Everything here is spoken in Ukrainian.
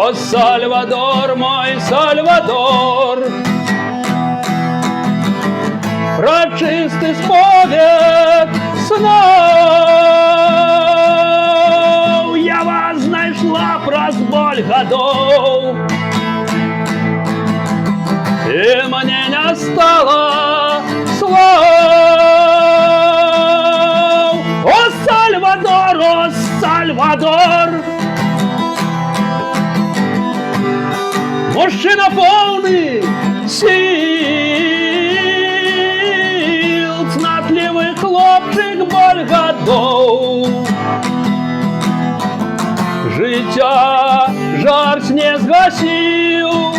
О, Сальвадор, мой Сальвадор, прочисти сповідь снов, я вас знайшла праз боль годов, и мне не стало слов. О, Сальвадор, мужчина повний сил, цнотливий хлопчик боль годов. Життя жарт не згасив,